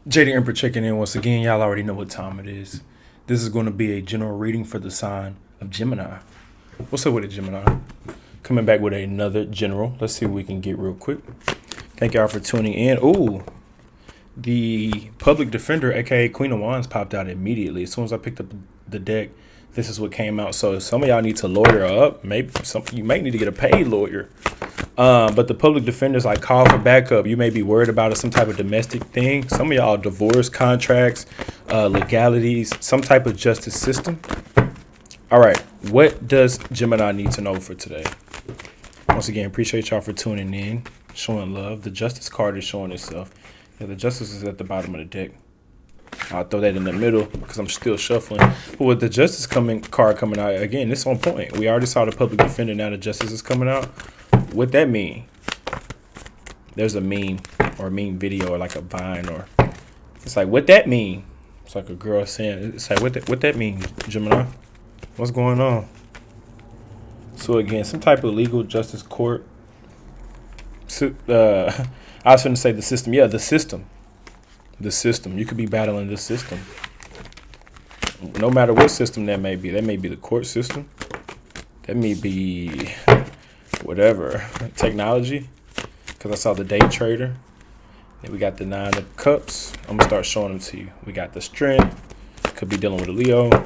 JD Emperor checking in once again. Y'all already know what time it is. This is going to be a general reading for the sign of Gemini. What's up with it, Gemini? Coming back with another general. Let's see what we can get real quick. Thank y'all for tuning in. Ooh, the public defender, aka Queen of Wands, popped out immediately. As soon as I picked up the deck, this is what came out. So some of y'all need to lawyer up. Maybe you might need to get a paid lawyer. But the public defenders like call for backup. You may be worried about some type of domestic thing. Some of y'all divorce contracts, legalities, some type of justice system. All right. What does Gemini need to know for today? Once again, appreciate y'all for tuning in, showing love. The justice card is showing itself. Yeah, the justice is at the bottom of the deck. I'll throw that in the middle because I'm still shuffling. But with the justice card coming out, again, it's on point. We already saw the public defender. Now the justice is coming out. What that mean? There's a meme or a meme video or like a Vine or it's like, what that mean? It's like a girl saying, it's like, what that mean, Gemini? What's going on? So again, some type of legal justice court. I was going to say the system. Yeah, the system. The system. You could be battling the system. No matter what system that may be. That may be the court system. That may be whatever. Technology. Because I saw the day trader. Then we got the 9 of cups. I'm going to start showing them to you. We got the strength. Could be dealing with a Leo.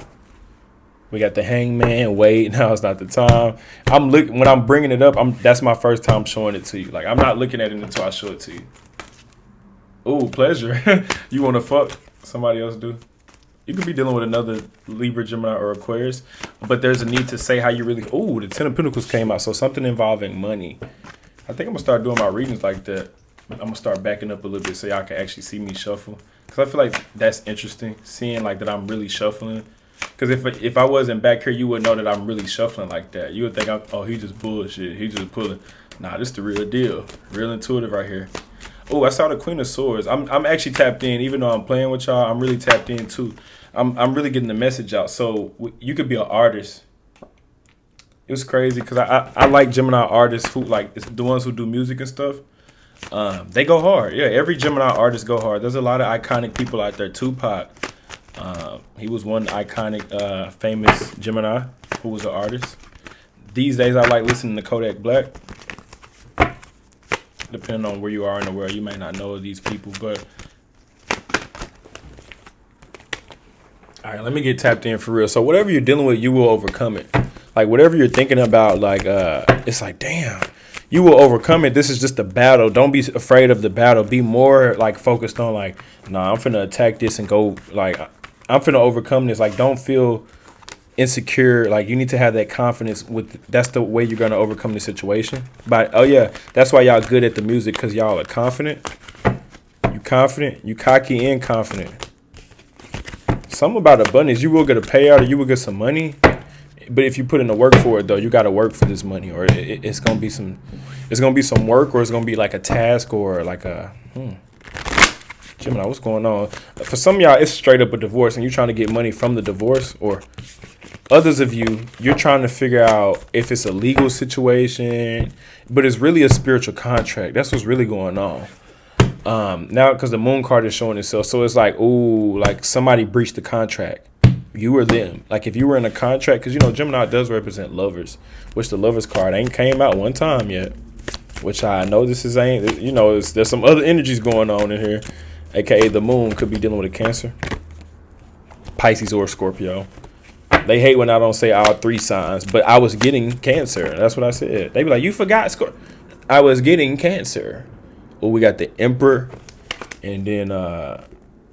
We got the hangman. Wait, now it's not the time. I'm looking when I'm bringing it up. That's my first time showing it to you. Like I'm not looking at it until I show it to you. Ooh, pleasure. You want to fuck? Somebody else do? You could be dealing with another Libra, Gemini, or Aquarius, but there's a need to say how you really. Ooh, the 10 of Pentacles came out, so something involving money. I think I'm gonna start doing my readings like that. I'm gonna start backing up a little bit so y'all can actually see me shuffle, because I feel like that's interesting, seeing like that I'm really shuffling. Because if I wasn't back here, you would know that I'm really shuffling like that. You would think, he just bullshit. He just pulling. Nah, this the real deal. Real intuitive right here. Oh, I saw the Queen of Swords. I'm actually tapped in. Even though I'm playing with y'all, I'm really tapped in too. I'm really getting the message out. So you could be an artist. It was crazy because I like Gemini artists who like the ones who do music and stuff. They go hard. Yeah, every Gemini artist go hard. There's a lot of iconic people out there. Tupac. He was one iconic, famous Gemini who was an artist. These days, I like listening to Kodak Black. Depending on where you are in the world, you may not know these people, but all right, let me get tapped in for real. So whatever you're dealing with, you will overcome it. Like whatever you're thinking about, like it's like, damn, you will overcome it. This is just a battle. Don't be afraid of the battle. Be more like focused on like, nah, I'm finna attack this and go like, I'm finna overcome this. Like, don't feel insecure. Like you need to have that confidence with. That's the way you're gonna overcome the situation. But oh yeah, that's why y'all good at the music, because y'all are confident. You confident. You cocky and confident. Something about abundance. You will get a payout or you will get some money. But if you put in the work for it, though, you got to work for this money, or it's gonna be some. It's gonna be some work, or it's gonna be like a task, or like a. Gemini, what's going on? For some of y'all, it's straight up a divorce, and you're trying to get money from the divorce, or others of you, you're trying to figure out if it's a legal situation, but it's really a spiritual contract. That's what's really going on. Now, because the moon card is showing itself, so it's like, ooh, like somebody breached the contract. You or them. Like if you were in a contract, because Gemini does represent lovers, which the lovers card ain't came out one time yet. Which I know this is there's some other energies going on in here. AKA the moon could be dealing with a Cancer, Pisces, or Scorpio. They hate when I don't say all 3 signs, but I was getting Cancer. That's what I said. They be like, you forgot Scorpio. I was getting Cancer. Oh, we got the Emperor and then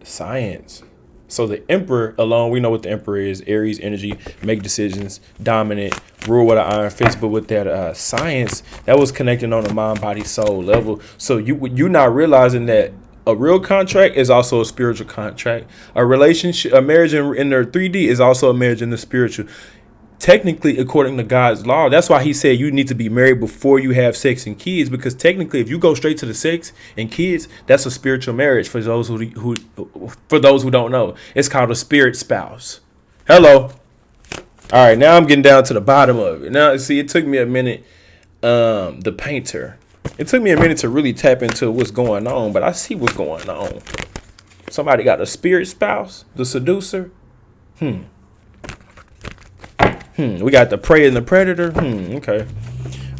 Science. So the Emperor alone, we know what the Emperor is. Aries energy, make decisions, dominant, rule with an iron fist. But with that Science, that was connecting on a mind, body, soul level. So you're not realizing that a real contract is also a spiritual contract. A relationship, a marriage in their 3D is also a marriage in the spiritual. Technically, according to God's law, that's why he said you need to be married before you have sex and kids, because technically, if you go straight to the sex and kids, that's a spiritual marriage for those who don't know. It's called a spirit spouse. Hello. All right, now I'm getting down to the bottom of it. Now, see, it took me a minute. The painter. It took me a minute to really tap into what's going on, but I see what's going on. Somebody got a spirit spouse, the seducer. We got the prey and the predator. Okay.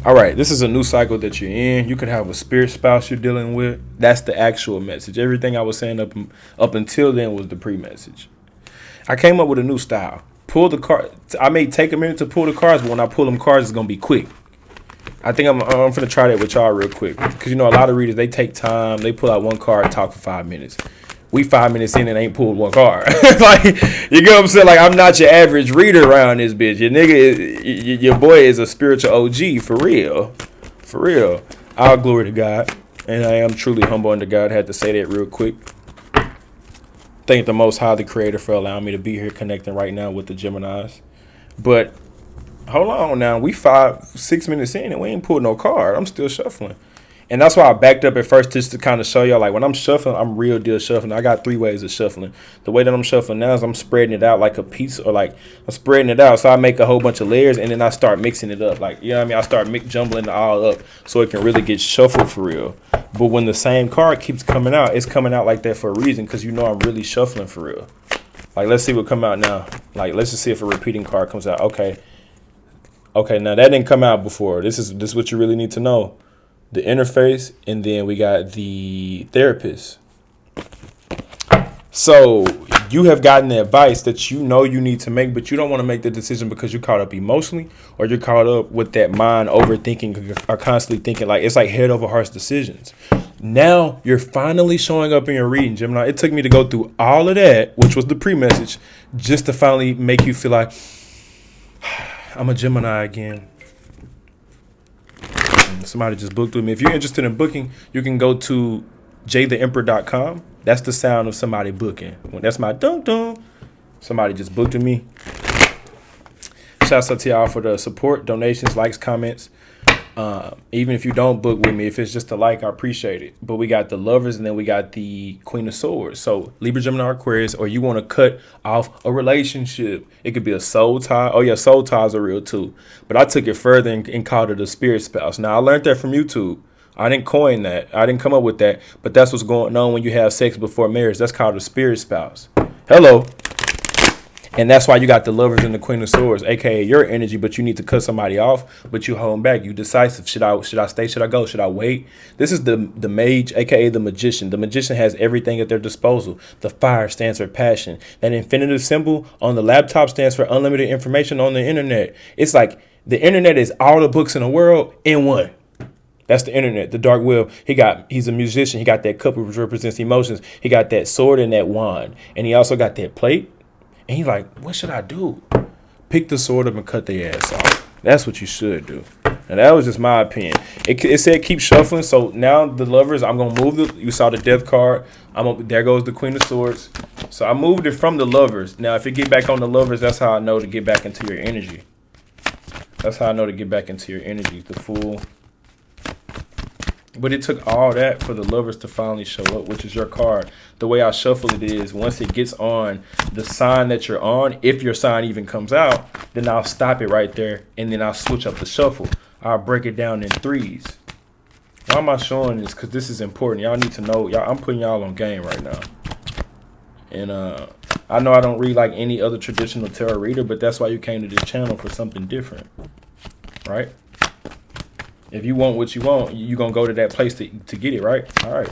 All right. This is a new cycle that you're in. You could have a spirit spouse you're dealing with. That's the actual message. Everything I was saying up until then was the pre-message. I came up with a new style. Pull the card. I may take a minute to pull the cards, but when I pull them cards, it's gonna be quick. I think I'm gonna try that with y'all real quick, because a lot of readers, they take time. They pull out one card, talk for 5 minutes. We 5 minutes in and ain't pulled one card. Like, you get what I'm saying? Like, I'm not your average reader around this bitch. Your boy is a spiritual OG, for real. For real. All glory to God. And I am truly humble unto God. I had to say that real quick. Thank the Most High, the Creator, for allowing me to be here connecting right now with the Geminis. But hold on now. We 5-6 minutes in and we ain't pulled no card. I'm still shuffling. And that's why I backed up at first, just to kind of show y'all, like, when I'm shuffling, I'm real deal shuffling. I got 3 ways of shuffling. The way that I'm shuffling now is I'm spreading it out like a piece, or like I'm spreading it out. So I make a whole bunch of layers and then I start mixing it up. Like, you know what I mean? I start jumbling it all up so it can really get shuffled for real. But when the same card keeps coming out, it's coming out like that for a reason, because I'm really shuffling for real. Like, let's see what come out now. Like, let's just see if a repeating card comes out. Okay, now that didn't come out before. This is what you really need to know. The interface, and then we got the therapist. So you have gotten the advice that you need to make, but you don't want to make the decision because you're caught up emotionally, or you're caught up with that mind overthinking, or constantly thinking. Like, it's like head over heart's decisions. Now you're finally showing up in your reading, Gemini. It took me to go through all of that, which was the pre-message, just to finally make you feel like I'm a Gemini again. Somebody just booked with me. If you're interested in booking, you can go to jtheemperor.com. That's the sound of somebody booking. That's my dun-dun. Somebody just booked with me. Shouts out to y'all for the support, donations, likes, comments. Even if you don't book with me, if it's just a like, I appreciate it. But we got the Lovers, and then we got the Queen of Swords. So Libra, Gemini, Aquarius, or you want to cut off a relationship. It could be a soul tie. Oh yeah, soul ties are real too. But I took it further and called it a spirit spouse. Now, I learned that from YouTube. I didn't coin that. I didn't come up with that. But that's what's going on when you have sex before marriage. That's called a spirit spouse. Hello. And that's why you got the Lovers and the Queen of Swords, aka your energy, but you need to cut somebody off, but you hold back. You decisive. Should I stay? Should I go? Should I wait? This is the mage, aka the magician. The magician has everything at their disposal. The fire stands for passion. That infinitive symbol on the laptop stands for unlimited information on the internet. It's like the internet is all the books in the world in one. That's the internet, the dark web. He's a musician. He got that cup, which represents emotions. He got that sword and that wand. And he also got that plate. And he's like, what should I do? Pick the sword up and cut their ass off. That's what you should do. And that was just my opinion. It said keep shuffling. So now the Lovers, I'm going to move you saw the Death card. There goes the Queen of Swords. So I moved it from the Lovers. Now, if you get back on the Lovers, that's how I know to get back into your energy. That's how I know to get back into your energy. The Fool. But it took all that for the Lovers to finally show up, which is your card. The way I shuffle it is, once it gets on the sign that you're on, if your sign even comes out, then I'll stop it right there, and then I'll switch up the shuffle. I'll break it down in 3s. Why am I showing this? Because this is important. Y'all need to know. I'm putting y'all on game right now. And I know I don't read like any other traditional tarot reader, but that's why you came to this channel, for something different, right? If you want what you want, you're going to go to that place to get it, right? All right.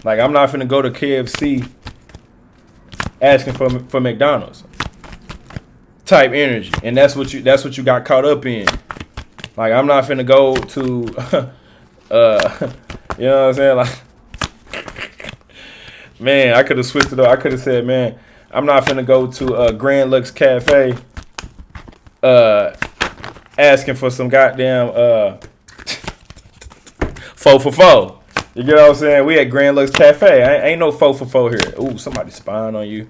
Like, I'm not finna go to KFC asking for McDonald's type energy. And that's what you got caught up in. Like, I'm not finna go to, you know what I'm saying? Like, man, I could have switched it up. I could have said, man, I'm not finna go to Grand Lux Cafe asking for some goddamn 4 for 4. You get what I'm saying? We at Grand Lux Cafe. Ain't no 4 for 4 here. Ooh, somebody spying on you.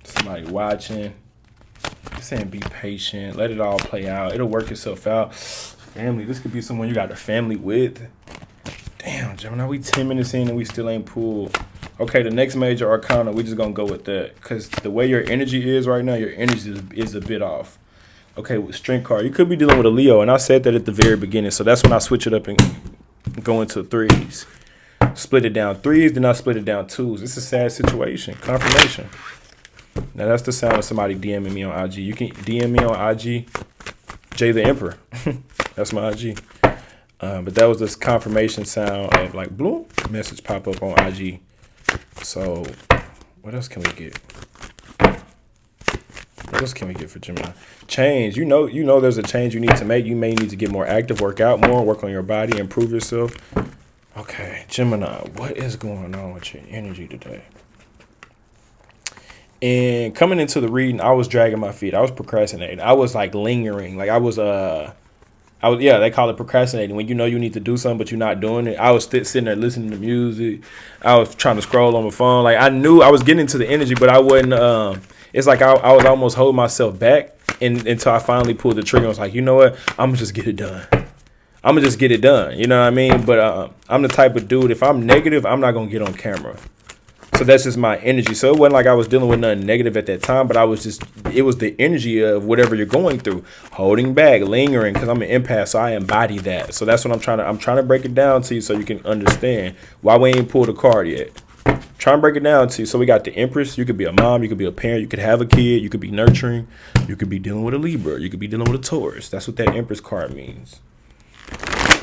Somebody watching. Saying be patient. Let it all play out. It'll work itself out. Family. This could be someone you got a family with. Damn, Gemini. We 10 minutes in and we still ain't pulled. Okay, the next major arcana, we just going to go with that. Because the way your energy is right now, your energy is a bit off. Okay, with strength card, you could be dealing with a Leo, and I said that at the very beginning. So that's when I switch it up and go into threes. Split it down threes, then I split it down twos. It's a sad situation. Confirmation. Now that's the sound of somebody DMing me on IG. You can DM me on IG, Jay the Emperor. That's my IG. But that was this confirmation sound of like bloom message pop up on IG. So what else can we get? What else can we get for Gemini? Change. You know there's a change you need to make. You may need to get more active, work out more, work on your body, improve yourself. Okay, Gemini, what is going on with your energy today? And coming into the reading, I was dragging my feet. I was procrastinating. I was like lingering. Like I was they call it procrastinating. When you know you need to do something, but you're not doing it. I was sitting there listening to music. I was trying to scroll on my phone. Like I knew I was getting into the energy, but I wasn't, it's like I was almost holding myself back until I finally pulled the trigger. I was like, you know what? I'm gonna just get it done. I'm gonna just get it done. You know what I mean? But I'm the type of dude, if I'm negative, I'm not gonna get on camera. So that's just my energy. So it wasn't like I was dealing with nothing negative at that time, but it was the energy of whatever you're going through, holding back, lingering, because I'm an empath, so I embody that. So that's what I'm trying to break it down to you so you can understand why we ain't pulled a card yet. Try and break it down to you. So we got the Empress. You could be a mom. You could be a parent. You could have a kid. You could be nurturing. You could be dealing with a Libra. You could be dealing with a Taurus. That's what that Empress card means.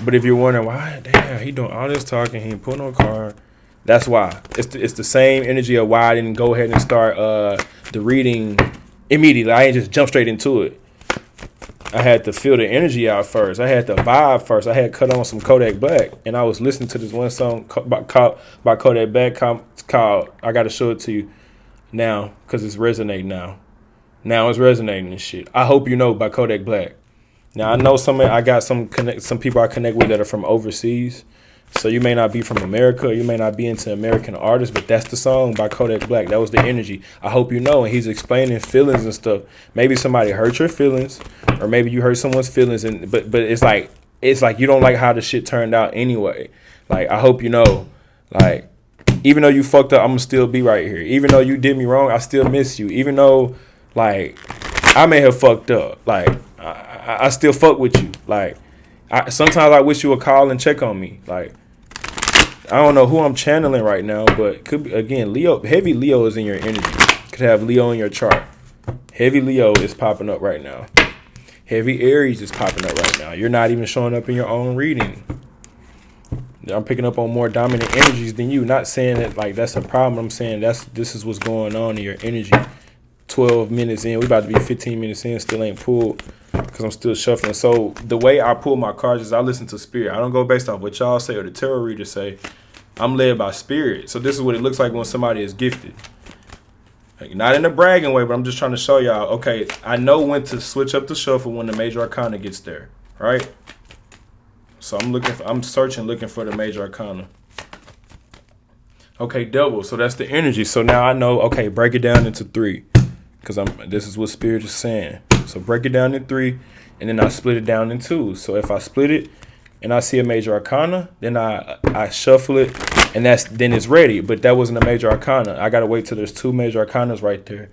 But if you're wondering why, damn, he doing all this talking, he ain't putting no card. That's why. It's the same energy of why I didn't go ahead and start the reading immediately. I ain't just jump straight into it. I had to feel the energy out first. I had to vibe first. I had cut on some Kodak Black, and I was listening to this one song by Kodak Black called I Gotta Show It To You Now, because it's resonating now. Now it's resonating and shit. I Hope You Know by Kodak Black. Now I know I got some people I connect with that are from overseas. So you may not be from America, you may not be into American artists, but that's the song by Kodak Black. That was the energy. I Hope You Know. And he's explaining feelings and stuff. Maybe somebody hurt your feelings, or maybe you hurt someone's feelings, but it's like you don't like how the shit turned out anyway. Like, I hope you know, like, even though you fucked up, I'm gonna still be right here. Even though you did me wrong, I still miss you. Even though, like, I may have fucked up, like, I still fuck with you. Like, sometimes I wish you would call and check on me. Like, I don't know who I'm channeling right now, but could be, again, Leo. Heavy Leo is in your energy. Could have Leo in your chart. Heavy Leo is popping up right now. Heavy Aries is popping up right now. You're not even showing up in your own reading. I'm picking up on more dominant energies than you. Not saying that like that's a problem. I'm saying this is what's going on in your energy. 12 minutes in. We about to be 15 minutes in. Still ain't pulled because I'm still shuffling. So the way I pull my cards is I listen to spirit. I don't go based off what y'all say or the tarot reader say. I'm led by spirit. So this is what it looks like when somebody is gifted. Like, not in a bragging way, but I'm just trying to show y'all, okay, I know when to switch up the shuffle when the major arcana gets there, right? So I'm searching, looking for the major arcana. Okay, double. So that's the energy. So now I know, okay, break it down into three. Because this is what spirit is saying. So break it down in three, and then I split it down in two. So if I split it and I see a major arcana, then I shuffle it, and then it's ready. But that wasn't a major arcana. I gotta wait till there's two major arcanas right there,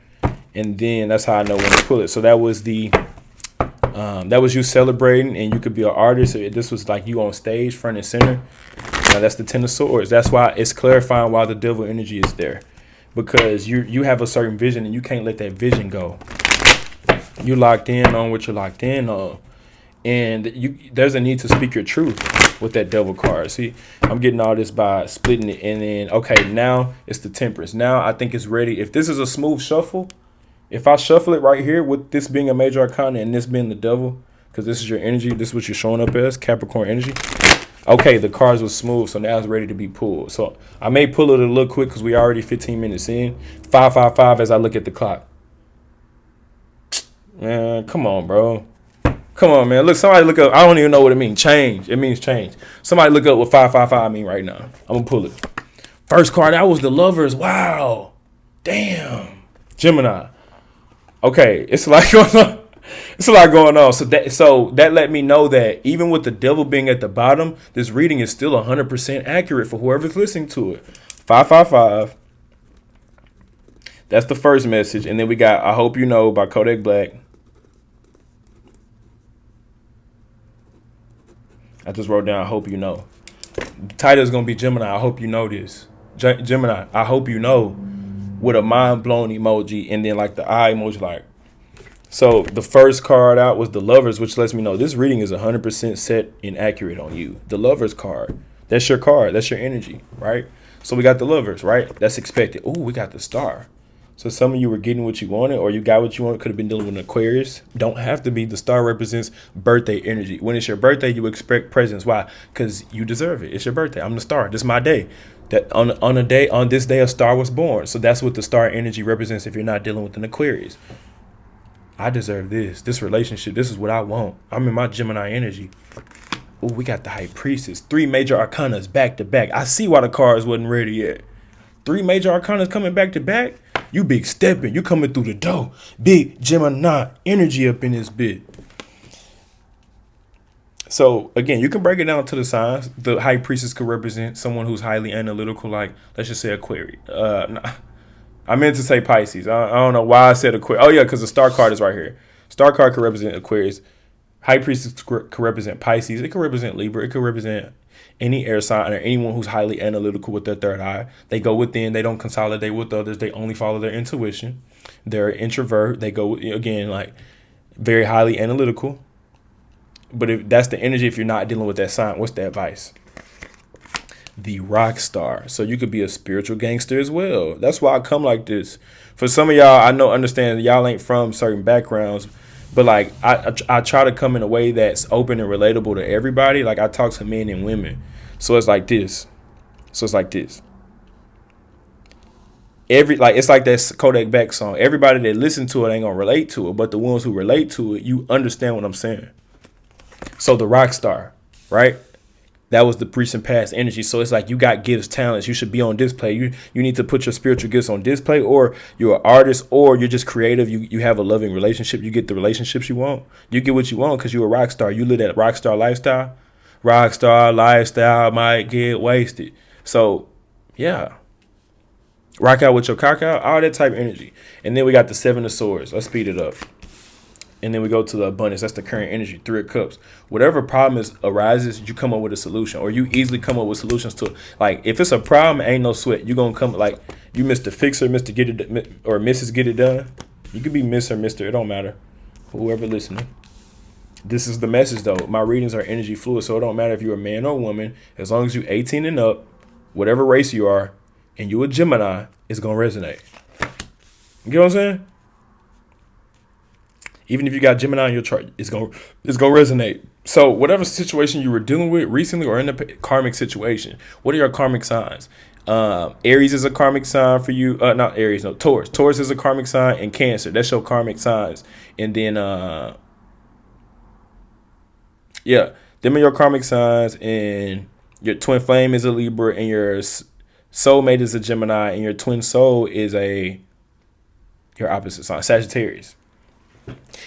and then that's how I know when to pull it. So that was that was you celebrating, and you could be an artist. This was like you on stage, front and center. Now that's the Ten of Swords. That's why it's clarifying why the devil energy is there. Because you have a certain vision and you can't let that vision go. You locked in on what you're locked in on. And there's a need to speak your truth with that devil card. See, I'm getting all this by splitting it. And then, okay, now it's the Temperance. Now I think it's ready. If this is a smooth shuffle, if I shuffle it right here with this being a major arcana and this being the devil, because this is your energy, this is what you're showing up as, Capricorn energy. Okay, the cards was smooth, so now it's ready to be pulled. So I may pull it a little quick because we already 15 minutes in. 555 as I look at the clock. Man, come on, bro. Come on, man. Look, somebody look up. I don't even know what it means. Change. It means change. Somebody look up what 555 mean right now. I'm going to pull it. First card, that was the Lovers. Wow. Damn. Gemini. Okay, it's like it's a lot going on. So that let me know that even with the devil being at the bottom, this reading is still 100% accurate for whoever's listening to it. 555. That's the first message. And then we got I Hope You Know by Kodak Black. I just wrote down, I hope you know. The title is going to be Gemini. I hope you know this. Gemini, I hope you know, with a mind blown emoji and then like the eye emoji. Like, so the first card out was the Lovers, which lets me know this reading is 100% set and accurate on you. The Lovers card. That's your card. That's your energy, right? So we got the Lovers, right? That's expected. Oh, we got the Star. So some of you were getting what you wanted, or you got what you wanted. Could have been dealing with an Aquarius. Don't have to be. The Star represents birthday energy. When it's your birthday, you expect presents. Why? Because you deserve it. It's your birthday. I'm the Star. This is my day. That on this day, a star was born. So that's what the Star energy represents. If you're not dealing with an Aquarius, I deserve this relationship. This is what I want. I'm in my Gemini energy. Oh, we got the High Priestess. 3 major arcanas back to back. I see why the cards wasn't ready yet. 3 major arcanas coming back to back. You big stepping. You coming through the door. Big Gemini energy up in this bit. So, again, you can break it down to the signs. The High Priestess could represent someone who's highly analytical, like, let's just say Aquarius. I meant to say Pisces. I don't know why I said Aquarius. Oh, yeah, because the Star card is right here. Star card could represent Aquarius. High Priestess could represent Pisces. It could represent Libra. It could represent any air sign or anyone who's highly analytical with their third eye. They go within. They don't consolidate with others. They only follow their intuition. They're an introvert. They go, again, like very highly analytical. But if that's the energy, if you're not dealing with that sign, what's the advice? The rock star. So you could be a spiritual gangster as well. That's why I come like this. For some of y'all, I know, understand y'all ain't from certain backgrounds. But like I try to come in a way that's open and relatable to everybody. Like I talk to men and women. So it's like this. It's like that Kodak Beck song. Everybody that listen to it ain't gonna relate to it, but the ones who relate to it, you understand what I'm saying. So the rock star, right? That was the recent past energy. So it's like you got gifts, talents. You should be on display. You need to put your spiritual gifts on display, or you're an artist, or you're just creative. You have a loving relationship. You get the relationships you want. You get what you want because you're a rock star. You live that rock star lifestyle. Rock star lifestyle might get wasted. So, yeah. Rock out with your cock out. All that type of energy. And then we got the 7 of Swords. Let's speed it up. And then we go to the abundance. That's the current energy, 3 of Cups. Whatever problem arises, you come up with a solution, or you easily come up with solutions to it. Like if it's a problem, ain't no sweat. You gonna come like you Mr. Fixer, Mr. Get It, or Mrs. Get It Done. You could be Miss or Mr. It don't matter. Whoever listening. This is the message though. My readings are energy fluid, so it don't matter if you're a man or a woman. As long as you're 18 and up, whatever race you are, and you a Gemini, it's gonna resonate. You get what I'm saying? Even if you got Gemini on your chart, it's gonna resonate. So whatever situation you were dealing with recently or in a karmic situation, what are your karmic signs? Aries is a karmic sign for you. Not Aries, no, Taurus. Taurus is a karmic sign, and Cancer. That's your karmic signs. And then, them are your karmic signs. And your twin flame is a Libra, and your soulmate is a Gemini, and your twin soul is your opposite sign, Sagittarius.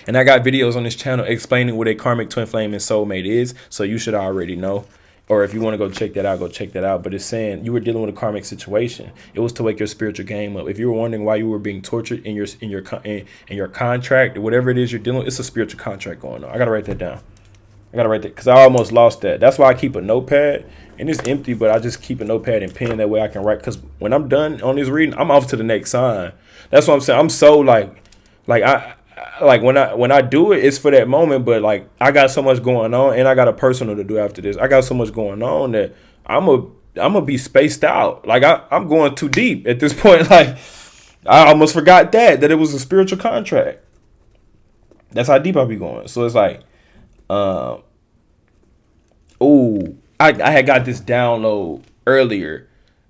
And I got videos on this channel explaining what a karmic twin flame and soulmate is, so you should already know. Or if you want to go check that out, go check that out. But it's saying you were dealing with a karmic situation. It was to wake your spiritual game up. If you were wondering why you were being tortured in your contract, whatever it is you're dealing with, it's a spiritual contract going on. I gotta write that down. Because I almost lost that. That's why I keep a notepad, and it's empty, but I just keep a notepad and pen. That way I can write. Because when I'm done on this reading, I'm off to the next sign. That's what I'm saying. I'm so when I do it, it's for that moment, but like I got so much going on, and I got a personal to do after this. I got so much going on that I'm gonna be spaced out. Like I'm going too deep at this point. Like I almost forgot that it was a spiritual contract. That's how deep I be going. So it's like, I had got this download earlier.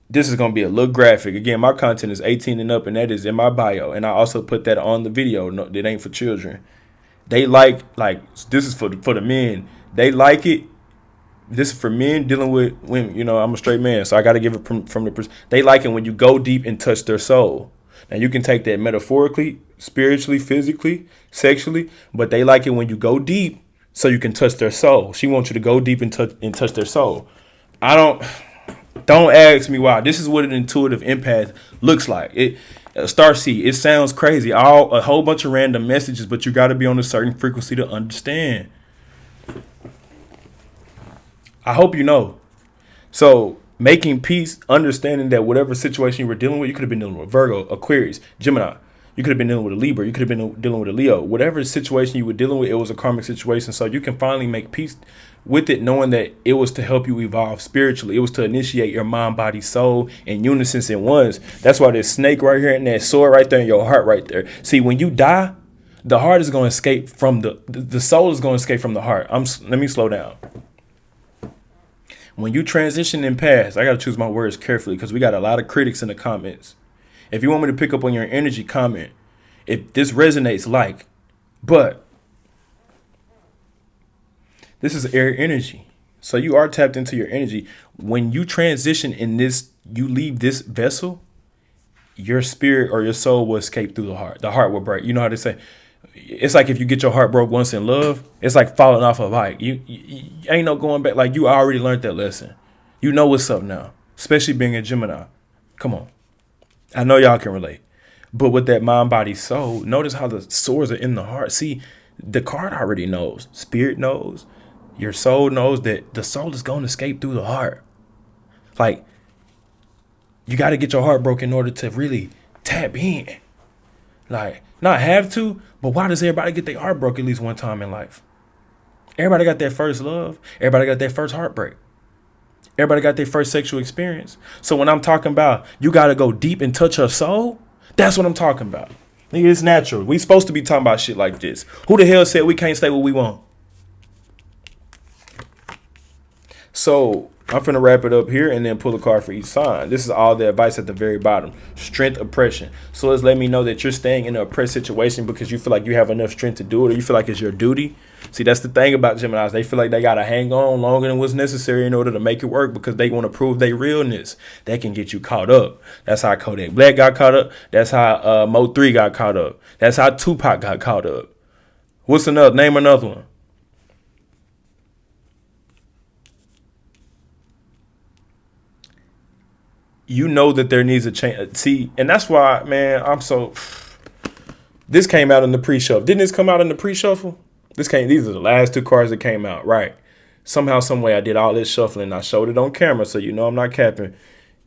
This is going to be a little graphic. Again, my content is 18 and up, and that is in my bio. And I also put that on the video. No, it ain't for children. They like this is for the men. They like it. This is for men dealing with women. You know, I'm a straight man, so I got to give it from the they like it when you go deep and touch their soul. Now, you can take that metaphorically, spiritually, physically, sexually, but they like it when you go deep so you can touch their soul. She wants you to go deep and touch their soul. Don't ask me why. This is what an intuitive empath looks like. Starseed, it sounds crazy. A whole bunch of random messages, but you got to be on a certain frequency to understand. I hope you know. So making peace, understanding that whatever situation you were dealing with, you could have been dealing with Virgo, Aquarius, Gemini. You could have been dealing with a Libra. You could have been dealing with a Leo. Whatever situation you were dealing with, it was a karmic situation. So you can finally make peace with it, knowing that it was to help you evolve spiritually. It was to initiate your mind, body, soul in unison in ones. That's why there's snake right here and that sword right there and your heart right there. See, when you die, the heart is going to escape from the soul is going to escape from the heart. Let me slow down. When you transition and pass, I got to choose my words carefully because we got a lot of critics in the comments. If you want me to pick up on your energy, comment. If this resonates, like. But this is air energy. So you are tapped into your energy. When you transition in this, you leave this vessel, your spirit or your soul will escape through the heart. The heart will break. You know how they say, it's like if you get your heart broke once in love, it's like falling off a bike. You ain't no going back. Like you already learned that lesson. You know what's up now, especially being a Gemini. Come on. I know y'all can relate. But with that mind, body, soul, notice how the swords are in the heart. See, the card already knows. Spirit knows. Your soul knows that the soul is going to escape through the heart. Like, you got to get your heart broken in order to really tap in. Like, not have to, but why does everybody get their heart broken at least one time in life? Everybody got their first love. Everybody got their first heartbreak. Everybody got their first sexual experience. So when I'm talking about you got to go deep and touch her soul, that's what I'm talking about. Nigga, it's natural. We supposed to be talking about shit like this. Who the hell said we can't say what we want? So I'm finna wrap it up here and then pull a card for each sign. This is all the advice at the very bottom. Strength, oppression. So let's let me know that you're staying in an oppressed situation because you feel like you have enough strength to do it, or you feel like it's your duty. See, that's the thing about Geminis. They feel like they got to hang on longer than what's necessary in order to make it work because they want to prove their realness. That can get you caught up. That's how Kodak Black got caught up. That's how Mo 3 got caught up. That's how Tupac got caught up. What's another? Name another one. You know that there needs a change. See, and that's why, man, this came out in the pre-shuffle. Didn't this come out in the pre-shuffle? These are the last two cards that came out, right? Somehow, some way, I did all this shuffling. I showed it on camera, so you know I'm not capping.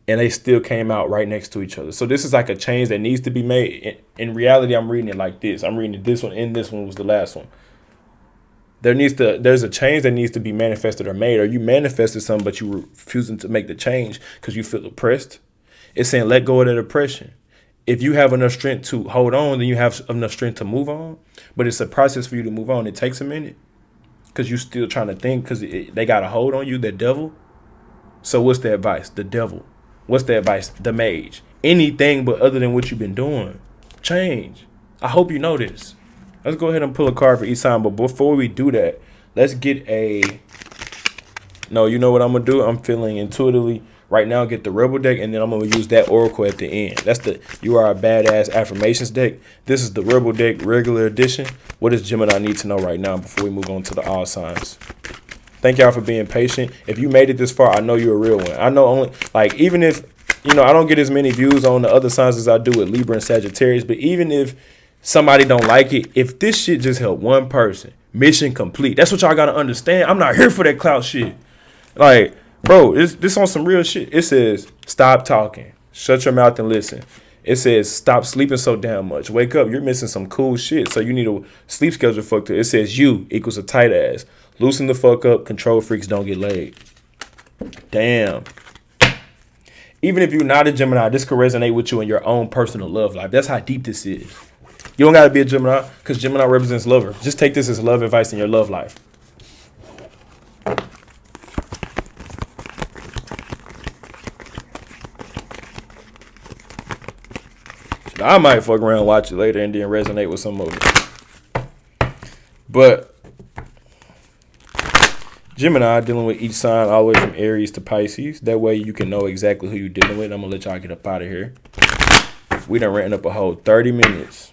And they still came out right next to each other. So this is like a change that needs to be made. In reality, I'm reading it like this. I'm reading this one, and this one was the last one. There's a change that needs to be manifested or made, or you manifested something, but you refusing to make the change because you feel oppressed. It's saying let go of that oppression. If you have enough strength to hold on, then you have enough strength to move on. But it's a process for you to move on. It takes a minute because you're still trying to think because they got a hold on you, the devil. So what's the advice? The devil. What's the advice? The mage. Anything but other than what you've been doing. Change. I hope you know this. Let's go ahead and pull a card for each sign. But before we do that, let's get No, you know what I'm going to do? I'm feeling intuitively right now, get the Rebel deck, and then I'm going to use that Oracle at the end. That's the You Are a Badass Affirmations deck. This is the Rebel deck, regular edition. What does Gemini need to know right now before we move on to the all signs? Thank y'all for being patient. If you made it this far, I know you're a real one. I know only, like, even if, I don't get as many views on the other signs as I do with Libra and Sagittarius, but even if somebody don't like it, if this shit just helped one person, mission complete. That's what y'all got to understand. I'm not here for that clout shit. Like, bro, this on some real shit. It says, stop talking. Shut your mouth and listen. It says, stop sleeping so damn much. Wake up. You're missing some cool shit. So you need a sleep schedule fucked up. It says you equals a tight ass. Loosen the fuck up. Control freaks don't get laid. Damn. Even if you're not a Gemini, this could resonate with you in your own personal love life. That's how deep this is. You don't got to be a Gemini because Gemini represents lover. Just take this as love advice in your love life. I might fuck around, watch it later, and then resonate with some of it. But Gemini dealing with each sign all the way from Aries to Pisces. That way you can know exactly who you're dealing with. I'm going to let y'all get up out of here. We done ran up a whole 30 minutes.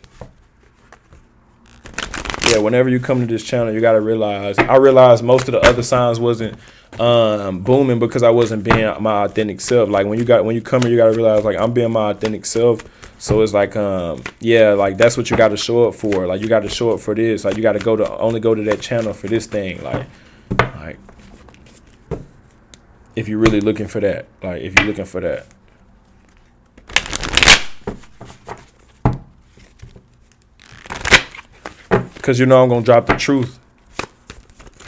Yeah, whenever you come to this channel, you got to realize, I realized most of the other signs wasn't booming because I wasn't being my authentic self. Like when you come here, you got to realize like I'm being my authentic self. So it's like, yeah, like that's what you got to show up for. Like you got to show up for this. Like you got to only go to that channel for this thing. Like If you're really looking for that. Like, if you're looking for that. Because you know I'm going to drop the truth.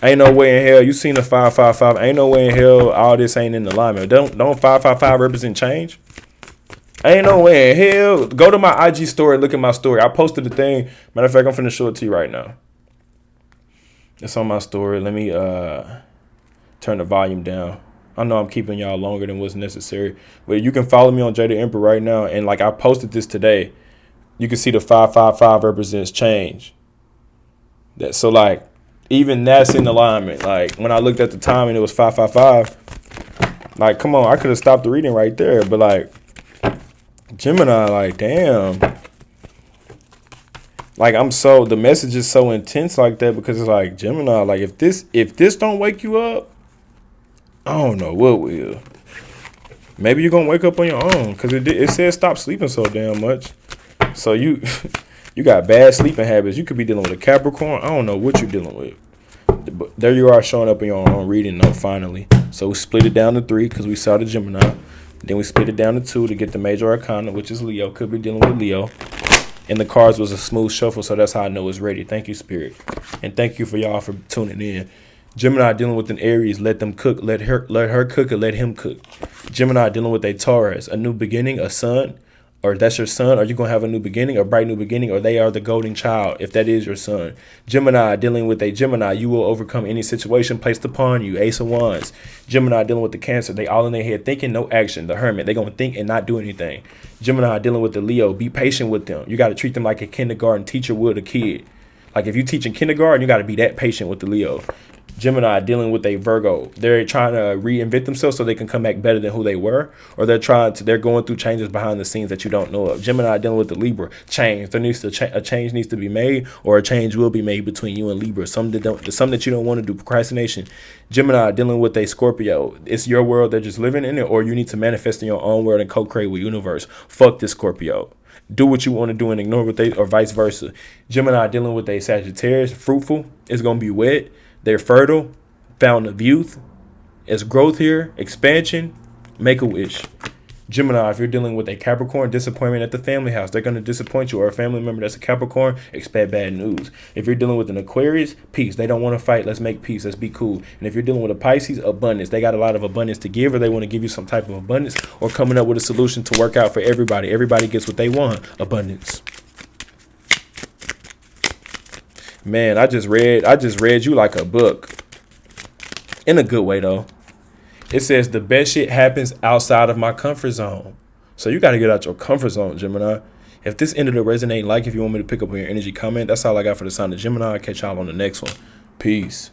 Ain't no way in hell. You seen the 555. Ain't no way in hell all this ain't in alignment. Don't 555 represent change? Ain't no way in hell. Go to my IG story. Look at my story. I posted the thing. Matter of fact, I'm finna show it to you right now. It's on my story. Let me turn the volume down. I know I'm keeping y'all longer than what's necessary. But you can follow me on Jada Emperor right now. And like I posted this today. You can see the 555 represents change. So like, even that's in alignment. Like when I looked at the time and it was 555, like come on, I could have stopped the reading right there. But like Gemini, like damn. Like the message is so intense like that because it's like Gemini, like if this don't wake you up, I don't know what will. Maybe you're gonna wake up on your own because it says stop sleeping so damn much. So you got bad sleeping habits. You could be dealing with a Capricorn. I don't know what you're dealing with. But there you are showing up in your own reading note finally. So we split it down to 3 because we saw the Gemini. Then we split it down to 2 to get the major arcana, which is Leo. Could be dealing with Leo. And the cards was a smooth shuffle, so that's how I know it's ready. Thank you, Spirit. And thank you for y'all for tuning in. Gemini dealing with an Aries, let them cook. Let her cook or let him cook. Gemini dealing with a Taurus, a new beginning, a son. Or that's your son, or you're going to have a new beginning, a bright new beginning, or they are the golden child, if that is your son. Gemini, dealing with a Gemini, you will overcome any situation placed upon you. Ace of Wands. Gemini, dealing with the Cancer, they all in their head thinking, no action. The Hermit, they're going to think and not do anything. Gemini, dealing with the Leo, be patient with them. You got to treat them like a kindergarten teacher would a kid. Like if you teach in kindergarten, you got to be that patient with the Leo. Gemini dealing with a Virgo. They're trying to reinvent themselves so they can come back better than who they were, or they're going through changes behind the scenes that you don't know of. Gemini dealing with the Libra. Change. There needs to a change needs to be made, or a change will be made between you and Libra. Something that you don't want to do. Procrastination. Gemini dealing with a Scorpio. It's your world. They're just living in it, or you need to manifest in your own world and co-create with universe. Fuck this Scorpio. Do what you want to do and ignore what they, or vice versa. Gemini dealing with a Sagittarius. Fruitful. It's gonna be wet. They're fertile, fountain of youth. It's growth here, expansion, make a wish. Gemini, if you're dealing with a Capricorn, disappointment at the family house, they're going to disappoint you, or a family member that's a Capricorn, expect bad news. If you're dealing with an Aquarius, peace. They don't want to fight. Let's make peace. Let's be cool. And if you're dealing with a Pisces, abundance. They got a lot of abundance to give, or they want to give you some type of abundance, or coming up with a solution to work out for everybody. Everybody gets what they want. Abundance. Man, I just read you like a book. In a good way, though. It says the best shit happens outside of my comfort zone. So you got to get out your comfort zone, Gemini. If this ended up resonating, like if you want me to pick up on your energy comment, that's all I got for the sign of Gemini. I'll catch y'all on the next one. Peace.